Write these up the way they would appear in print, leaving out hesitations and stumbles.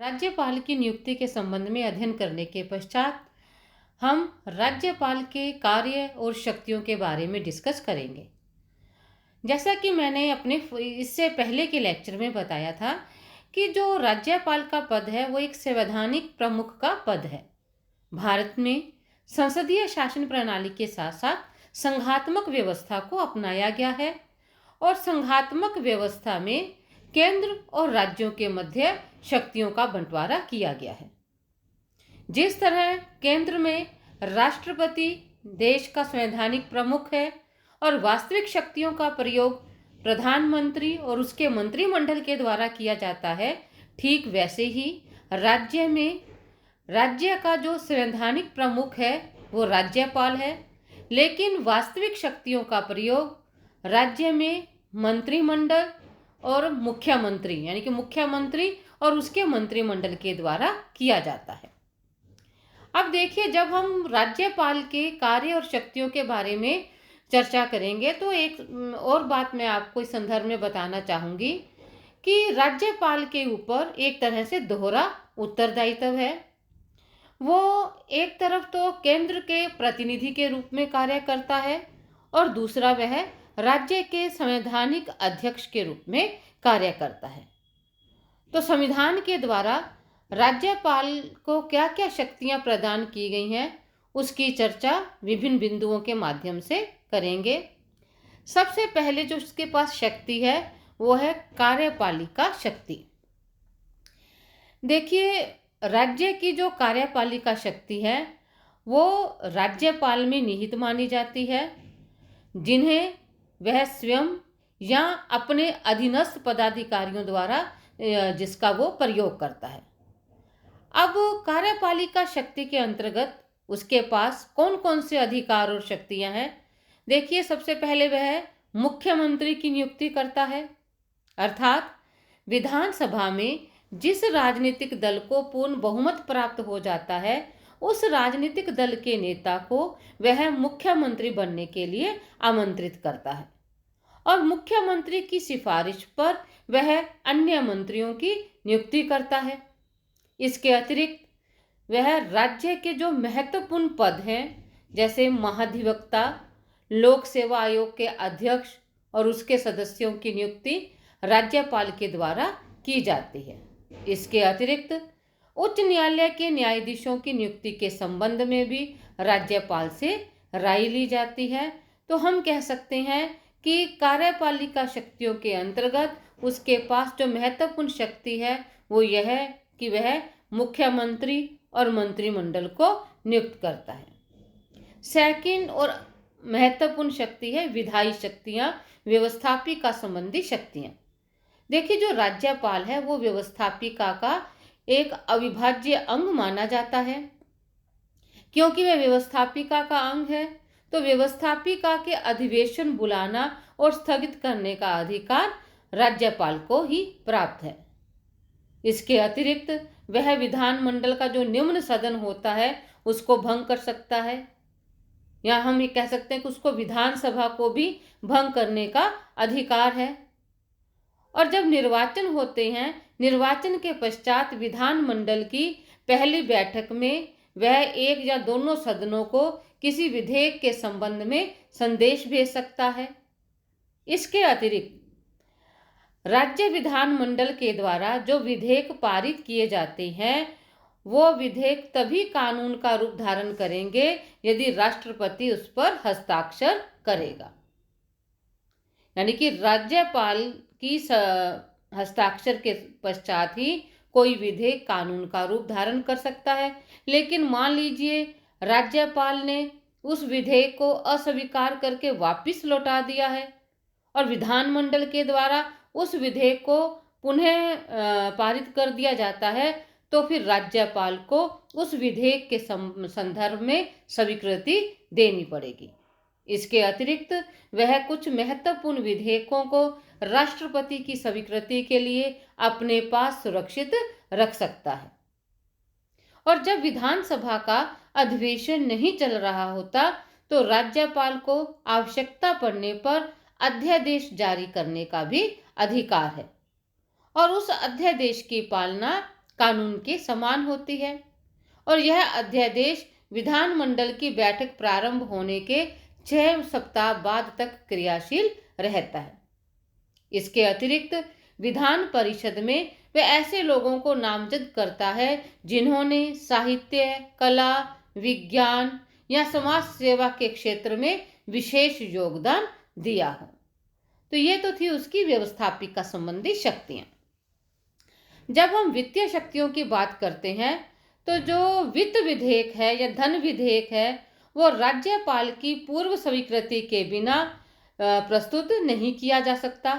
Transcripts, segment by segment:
राज्यपाल की नियुक्ति के संबंध में अध्ययन करने के पश्चात हम राज्यपाल के कार्य और शक्तियों के बारे में डिस्कस करेंगे। जैसा कि मैंने अपने इससे पहले के लेक्चर में बताया था कि जो राज्यपाल का पद है वो एक संवैधानिक प्रमुख का पद है। भारत में संसदीय शासन प्रणाली के साथ साथ संघात्मक व्यवस्था को अपनाया गया है और संघात्मक व्यवस्था में केंद्र और राज्यों के मध्य शक्तियों का बंटवारा किया गया है। जिस तरह केंद्र में राष्ट्रपति देश का संवैधानिक प्रमुख है और वास्तविक शक्तियों का प्रयोग प्रधानमंत्री और उसके मंत्रिमंडल के द्वारा किया जाता है, ठीक वैसे ही राज्य में राज्य का जो संवैधानिक प्रमुख है वो राज्यपाल है, लेकिन वास्तविक शक्तियों का प्रयोग राज्य में मंत्रिमंडल और मुख्यमंत्री यानी कि मुख्यमंत्री और उसके मंत्रिमंडल के द्वारा किया जाता है। अब देखिए, जब हम राज्यपाल के कार्य और शक्तियों के बारे में चर्चा करेंगे तो एक और बात मैं आपको इस संदर्भ में बताना चाहूँगी कि राज्यपाल के ऊपर एक तरह से दोहरा उत्तरदायित्व है। वो एक तरफ तो केंद्र के प्रतिनिधि के रूप में कार्य करता है और दूसरा वह राज्य के संवैधानिक अध्यक्ष के रूप में कार्य करता है। तो संविधान के द्वारा राज्यपाल को क्या क्या शक्तियां प्रदान की गई हैं उसकी चर्चा विभिन्न बिंदुओं के माध्यम से करेंगे। सबसे पहले जो उसके पास शक्ति है वो है कार्यपालिका शक्ति। देखिए, राज्य की जो कार्यपालिका शक्ति है वो राज्यपाल में निहित मानी जाती है, जिन्हें वह स्वयं या अपने अधीनस्थ पदाधिकारियों द्वारा जिसका वो प्रयोग करता है। अब कार्यपालिका शक्ति के अंतर्गत उसके पास कौन कौन से अधिकार और शक्तियां हैं। देखिए, सबसे पहले वह मुख्यमंत्री की नियुक्ति करता है, अर्थात विधानसभा में जिस राजनीतिक दल को पूर्ण बहुमत प्राप्त हो जाता है उस राजनीतिक दल के नेता को वह मुख्यमंत्री बनने के लिए आमंत्रित करता है और मुख्यमंत्री की सिफारिश पर वह अन्य मंत्रियों की नियुक्ति करता है। इसके अतिरिक्त वह राज्य के जो महत्वपूर्ण पद हैं जैसे महाधिवक्ता, लोक सेवा आयोग के अध्यक्ष और उसके सदस्यों की नियुक्ति राज्यपाल के द्वारा की जाती है। इसके अतिरिक्त उच्च न्यायालय के न्यायाधीशों की नियुक्ति के संबंध में भी राज्यपाल से राय ली जाती है। तो हम कह सकते हैं कि कार्यपालिका शक्तियों के अंतर्गत उसके पास जो महत्वपूर्ण शक्ति है वो यह है कि वह मुख्यमंत्री और मंत्रिमंडल को नियुक्त करता है। सेकंड और महत्वपूर्ण शक्ति है विधायी शक्तियां, व्यवस्थापिका संबंधी शक्तियां। देखिए, जो राज्यपाल है वो व्यवस्थापिका का एक अविभाज्य अंग माना जाता है। क्योंकि वह व्यवस्थापिका का अंग है तो व्यवस्थापिका के अधिवेशन बुलाना और स्थगित करने का अधिकार राज्यपाल को ही प्राप्त है। इसके अतिरिक्त वह विधानमंडल का जो निम्न सदन होता है उसको भंग कर सकता है, या हम ये कह सकते हैं कि उसको विधानसभा को भी भंग करने का अधिकार है। और जब निर्वाचन होते हैं, निर्वाचन के पश्चात विधानमंडल की पहली बैठक में वह एक या दोनों सदनों को किसी विधेयक के संबंध में संदेश भेज सकता है। इसके अतिरिक्त राज्य विधानमंडल के द्वारा जो विधेयक पारित किए जाते हैं वो विधेयक तभी कानून का रूप धारण करेंगे यदि राष्ट्रपति उस पर हस्ताक्षर करेगा, यानी कि राज्यपाल की हस्ताक्षर के पश्चात ही कोई विधेयक कानून का रूप धारण कर सकता है। लेकिन मान लीजिए राज्यपाल ने उस विधेयक को अस्वीकार करके वापस लौटा दिया है और विधानमंडल के द्वारा उस विधेयक को पुनः पारित कर दिया जाता है, तो फिर राज्यपाल को उस विधेयक के संदर्भ में स्वीकृति देनी पड़ेगी। इसके अतिरिक्त वह कुछ महत्वपूर्ण विधेयकों को राष्ट्रपति की स्वीकृति के लिए अपने पास सुरक्षित रख सकता है। और जब विधानसभा का अधिवेशन नहीं चल रहा होता तो राज्यपाल को आवश्यकता पड़ने पर अध्यादेश जारी करने का भी अधिकार है और उस अध्यादेश की पालना कानून के समान होती है और यह अध्यादेश विधानमंडल की बैठक प्रारंभ होने के 6 सप्ताह बाद तक क्रियाशील रहता है। इसके अतिरिक्त विधान परिषद में वह ऐसे लोगों को नामजद करता है जिन्होंने साहित्य, कला, विज्ञान या समाज सेवा के क्षेत्र में विशेष योगदान दिया हो। तो ये तो थी उसकी व्यवस्थापिका संबंधी शक्तियां। जब हम वित्तीय शक्तियों की बात करते हैं तो जो वित्त विधेयक है या धन विधेयक है वो राज्यपाल की पूर्व स्वीकृति के बिना प्रस्तुत नहीं किया जा सकता।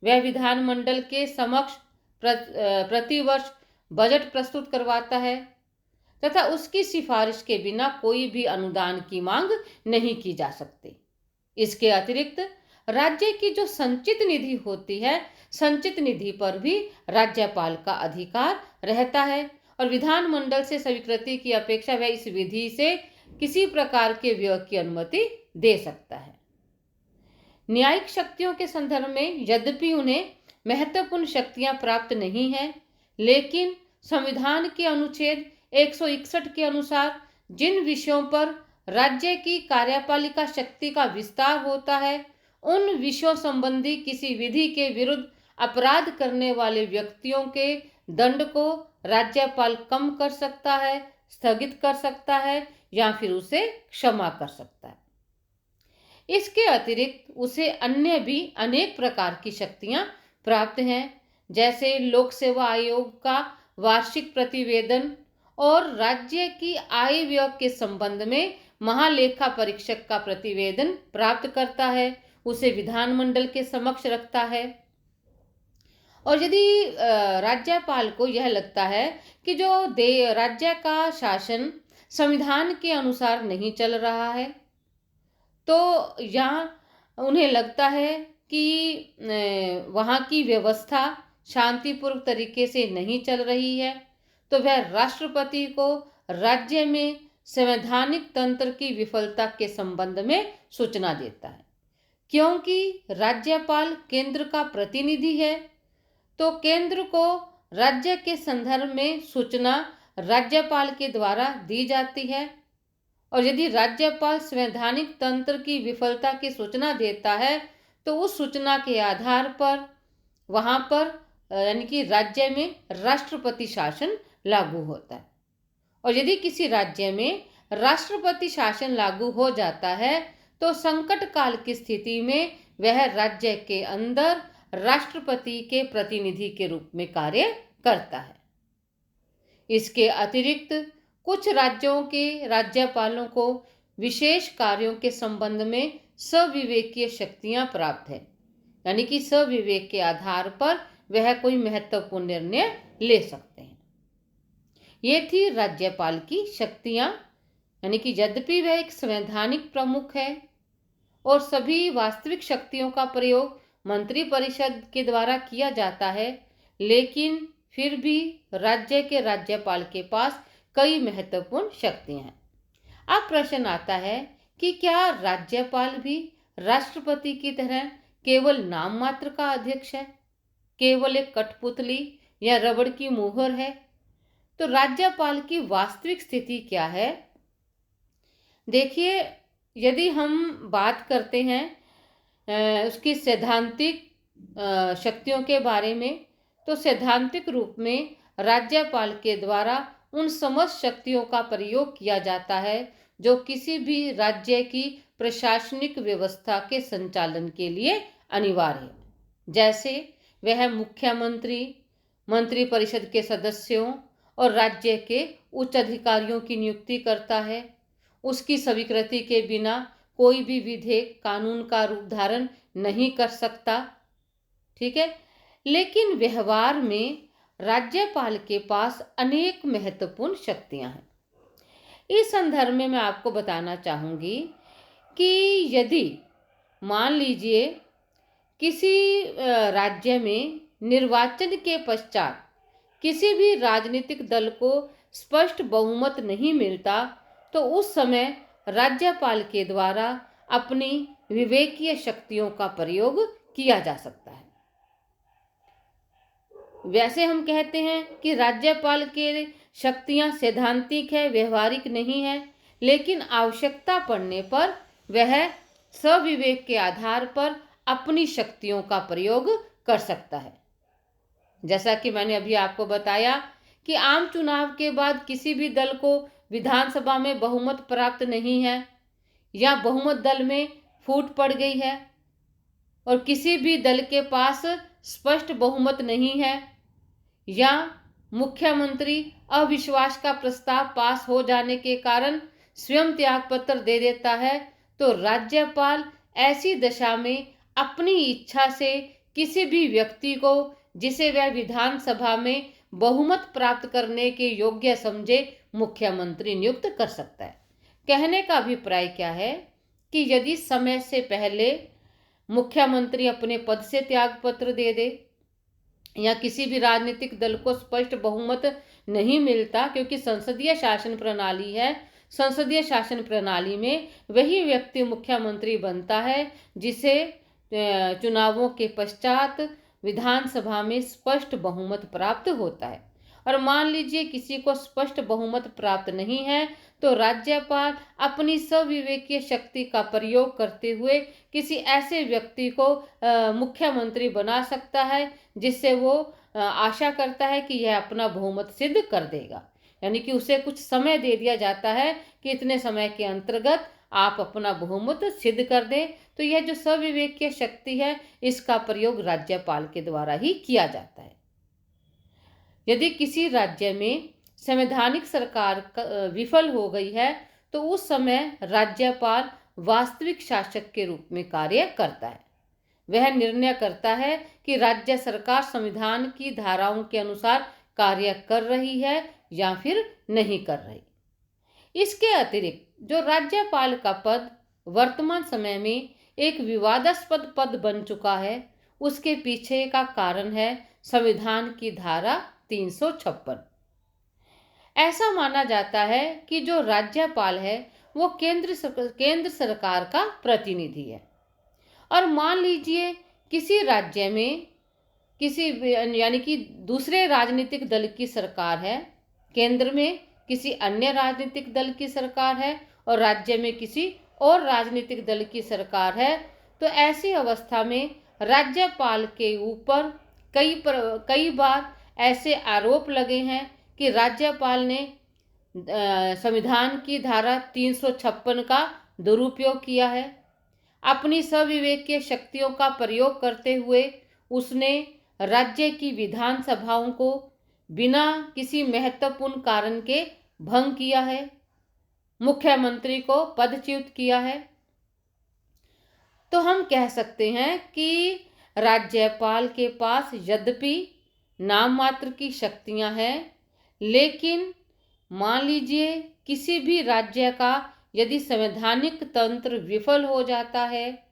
वह विधानमंडल के समक्ष प्रतिवर्ष बजट प्रस्तुत करवाता है तथा उसकी सिफारिश के बिना कोई भी अनुदान की मांग नहीं की जा सकती। इसके अतिरिक्त राज्य की जो संचित निधि होती है, संचित निधि पर भी राज्यपाल का अधिकार रहता है और विधानमंडल से स्वीकृति की अपेक्षा वह इस विधि से किसी प्रकार के व्यय की अनुमति दे सकता है। न्यायिक शक्तियों के संदर्भ में यद्यपि उन्हें महत्वपूर्ण शक्तियां प्राप्त नहीं है, लेकिन संविधान के अनुच्छेद 161 के अनुसार जिन विषयों पर राज्य की कार्यपालिका शक्ति का विस्तार होता है, उन विषयों संबंधी किसी विधि के विरुद्ध अपराध करने वाले व्यक्तियों के दंड को राज्यपाल कम कर सकता है, स्थगित कर सकता है या फिर उसे क्षमा कर सकता है। इसके अतिरिक्त उसे अन्य भी अनेक प्रकार की शक्तियां प्राप्त हैं, जैसे लोक सेवा आयोग का वार्षिक प्रतिवेदन और राज्य की आय व्यय के संबंध में महालेखा परीक्षक का प्रतिवेदन प्राप्त करता है, उसे विधानमंडल के समक्ष रखता है। और यदि राज्यपाल को यह लगता है कि जो राज्य का शासन संविधान के अनुसार नहीं चल रहा है, तो यहाँ उन्हें लगता है कि वहाँ की व्यवस्था शांतिपूर्व तरीके से नहीं चल रही है, तो वह राष्ट्रपति को राज्य में संवैधानिक तंत्र की विफलता के संबंध में सूचना देता है। क्योंकि राज्यपाल केंद्र का प्रतिनिधि है, तो केंद्र को राज्य के संदर्भ में सूचना राज्यपाल के द्वारा दी जाती है और यदि राज्यपाल संवैधानिक तंत्र की विफलता की सूचना देता है तो उस सूचना के आधार पर वहाँ पर यानी कि राज्य में राष्ट्रपति शासन लागू होता है। और यदि किसी राज्य में राष्ट्रपति शासन लागू हो जाता है तो संकट काल की स्थिति में वह राज्य के अंदर राष्ट्रपति के प्रतिनिधि के रूप में कार्य करता है। इसके अतिरिक्त कुछ राज्यों के राज्यपालों को विशेष कार्यों के संबंध में सविवेकीय शक्तियां प्राप्त है, यानी कि सविवेक के आधार पर वह कोई महत्वपूर्ण निर्णय ले सकते हैं। ये थी राज्यपाल की शक्तियां, यानी कि यद्यपि वह एक संवैधानिक प्रमुख है और सभी वास्तविक शक्तियों का प्रयोग मंत्रिपरिषद के द्वारा किया जाता है, लेकिन फिर भी राज्य के राज्यपाल के पास कई महत्वपूर्ण शक्तियां हैं। अब प्रश्न आता है कि क्या राज्यपाल भी राष्ट्रपति की तरह केवल नाम मात्र का अध्यक्ष है, केवल एक कठपुतली या रबड़ की मुहर है? तो राज्यपाल की वास्तविक स्थिति क्या है? देखिए, यदि हम बात करते हैं उसकी सैद्धांतिक शक्तियों के बारे में, तो सैद्धांतिक रूप में राज्यपाल के द्वारा उन समस्त शक्तियों का प्रयोग किया जाता है जो किसी भी राज्य की प्रशासनिक व्यवस्था के संचालन के लिए अनिवार्य है। जैसे वह मुख्यमंत्री, मंत्रिपरिषद के सदस्यों और राज्य के उच्च अधिकारियों की नियुक्ति करता है। उसकी स्वीकृति के बिना कोई भी विधेयक कानून का रूप धारण नहीं कर सकता, ठीक है। लेकिन व्यवहार में राज्यपाल के पास अनेक महत्वपूर्ण शक्तियां हैं। इस संदर्भ में मैं आपको बताना चाहूँगी कि यदि मान लीजिए किसी राज्य में निर्वाचन के पश्चात किसी भी राजनीतिक दल को स्पष्ट बहुमत नहीं मिलता, तो उस समय राज्यपाल के द्वारा अपनी विवेकीय शक्तियों का प्रयोग किया जा सकता है। वैसे हम कहते हैं कि राज्यपाल की शक्तियां सैद्धांतिक है, व्यवहारिक नहीं है, लेकिन आवश्यकता पड़ने पर वह स्वविवेक के आधार पर अपनी शक्तियों का प्रयोग कर सकता है। जैसा कि मैंने अभी आपको बताया कि आम चुनाव के बाद किसी भी दल को विधानसभा में बहुमत प्राप्त नहीं है या बहुमत दल में फूट पड़ गई है और किसी भी दल के पास स्पष्ट बहुमत नहीं है या मुख्यमंत्री अविश्वास का प्रस्ताव पास हो जाने के कारण स्वयं त्यागपत्र दे देता है, तो राज्यपाल ऐसी दशा में अपनी इच्छा से किसी भी व्यक्ति को जिसे वह विधानसभा में बहुमत प्राप्त करने के योग्य समझे मुख्यमंत्री नियुक्त कर सकता है। कहने का अभिप्राय क्या है कि यदि समय से पहले मुख्यमंत्री अपने पद से त्यागपत्र दे दे या किसी भी राजनीतिक दल को स्पष्ट बहुमत नहीं मिलता, क्योंकि संसदीय शासन प्रणाली है, संसदीय शासन प्रणाली में वही व्यक्ति मुख्यमंत्री बनता है जिसे चुनावों के पश्चात विधानसभा में स्पष्ट बहुमत प्राप्त होता है। और मान लीजिए किसी को स्पष्ट बहुमत प्राप्त नहीं है, तो राज्यपाल अपनी स्वविवेकीय शक्ति का प्रयोग करते हुए किसी ऐसे व्यक्ति को मुख्यमंत्री बना सकता है जिससे वो आशा करता है कि यह अपना बहुमत सिद्ध कर देगा। यानी कि उसे कुछ समय दे दिया जाता है कि इतने समय के अंतर्गत आप अपना बहुमत सिद्ध कर दें। तो यह जो स्वविवेकीय शक्ति है, इसका प्रयोग राज्यपाल के द्वारा ही किया जाता है। यदि किसी राज्य में संवैधानिक सरकार विफल हो गई है, तो उस समय राज्यपाल वास्तविक शासक के रूप में कार्य करता है। वह निर्णय करता है कि राज्य सरकार संविधान की धाराओं के अनुसार कार्य कर रही है या फिर नहीं कर रही। इसके अतिरिक्त जो राज्यपाल का पद वर्तमान समय में एक विवादास्पद पद बन चुका है, उसके पीछे का कारण है संविधान की धारा 356। ऐसा माना जाता है कि जो राज्यपाल है वो केंद्र सरकार का प्रतिनिधि है। और मान लीजिए किसी राज्य में किसी यानी कि दूसरे राजनीतिक दल की सरकार है, केंद्र में किसी अन्य राजनीतिक दल की सरकार है और राज्य में किसी और राजनीतिक दल की सरकार है, तो ऐसी अवस्था में राज्यपाल के ऊपर कई बार ऐसे आरोप लगे हैं कि राज्यपाल ने संविधान की धारा 356 का दुरुपयोग किया है। अपनी स्वविवेकीय शक्तियों का प्रयोग करते हुए उसने राज्य की विधानसभाओं को बिना किसी महत्वपूर्ण कारण के भंग किया है, मुख्यमंत्री को पदच्युत किया है। तो हम कह सकते हैं कि राज्यपाल के पास यद्यपि नाम मात्र की शक्तियां हैं, लेकिन मान लीजिए किसी भी राज्य का यदि संवैधानिक तंत्र विफल हो जाता है,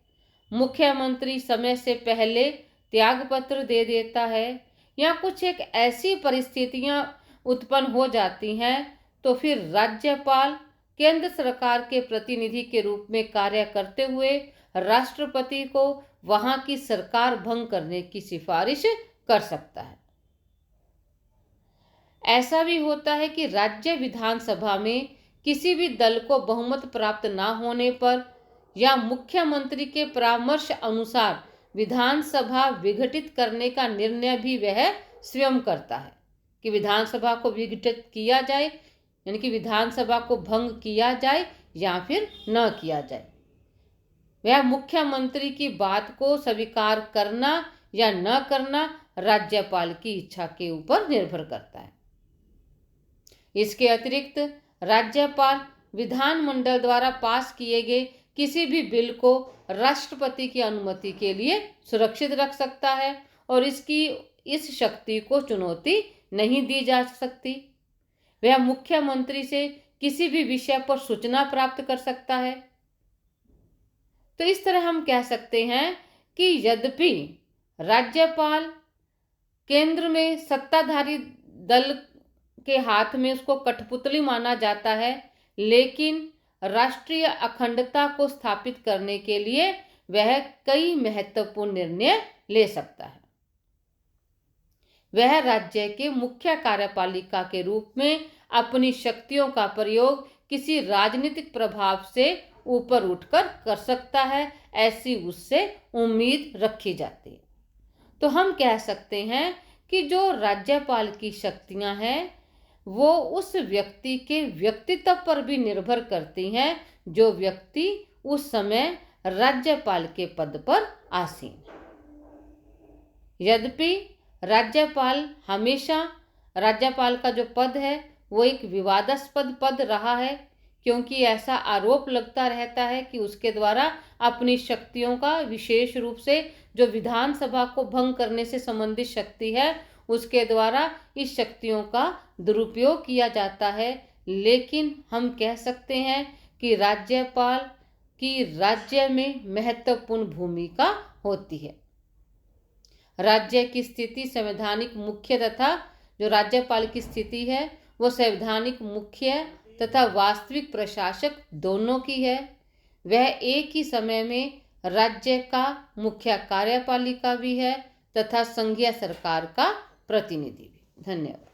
मुख्यमंत्री समय से पहले त्यागपत्र दे देता है या कुछ एक ऐसी परिस्थितियां उत्पन्न हो जाती हैं, तो फिर राज्यपाल केंद्र सरकार के प्रतिनिधि के रूप में कार्य करते हुए राष्ट्रपति को वहां की सरकार भंग करने की सिफारिश कर सकता है। ऐसा भी होता है कि राज्य विधानसभा में किसी भी दल को बहुमत प्राप्त न होने पर या मुख्यमंत्री के परामर्श अनुसार विधानसभा विघटित करने का निर्णय भी वह स्वयं करता है कि विधानसभा को विघटित किया जाए, यानी कि विधानसभा को भंग किया जाए या फिर न किया जाए। वह मुख्यमंत्री की बात को स्वीकार करना या न करना राज्यपाल की इच्छा के ऊपर निर्भर करता है। इसके अतिरिक्त राज्यपाल विधानमंडल द्वारा पास किए गए किसी भी बिल को राष्ट्रपति की अनुमति के लिए सुरक्षित रख सकता है और इस शक्ति को चुनौती नहीं दी जा सकती। वह मुख्यमंत्री से किसी भी विषय पर सूचना प्राप्त कर सकता है। तो इस तरह हम कह सकते हैं कि यद्यपि राज्यपाल केंद्र में सत्ताधारी दल के हाथ में उसको कठपुतली माना जाता है, लेकिन राष्ट्रीय अखंडता को स्थापित करने के लिए वह कई महत्वपूर्ण निर्णय ले सकता है। वह राज्य के मुख्य कार्यपालिका के रूप में अपनी शक्तियों का प्रयोग किसी राजनीतिक प्रभाव से ऊपर उठकर कर सकता है, ऐसी उससे उम्मीद रखी जाती है। तो हम कह सकते हैं कि जो राज्यपाल की शक्तियां हैं वो उस व्यक्ति के व्यक्तित्व पर भी निर्भर करती हैं जो व्यक्ति उस समय राज्यपाल के पद पर आसीन है। यद्यपि राज्यपाल का जो पद है वो एक विवादास्पद पद रहा है, क्योंकि ऐसा आरोप लगता रहता है कि उसके द्वारा अपनी शक्तियों का, विशेष रूप से जो विधानसभा को भंग करने से संबंधित शक्ति है, उसके द्वारा इस शक्तियों का दुरुपयोग किया जाता है। लेकिन हम कह सकते हैं कि राज्यपाल की राज्य में महत्वपूर्ण भूमिका होती है। राज्य की स्थिति संवैधानिक मुख्य तथा जो राज्यपाल की स्थिति है वो संवैधानिक मुख्य तथा वास्तविक प्रशासक दोनों की है। वह एक ही समय में राज्य का मुख्य कार्यपालिका भी है तथा संघीय सरकार का प्रतिनिधि भी। धन्यवाद।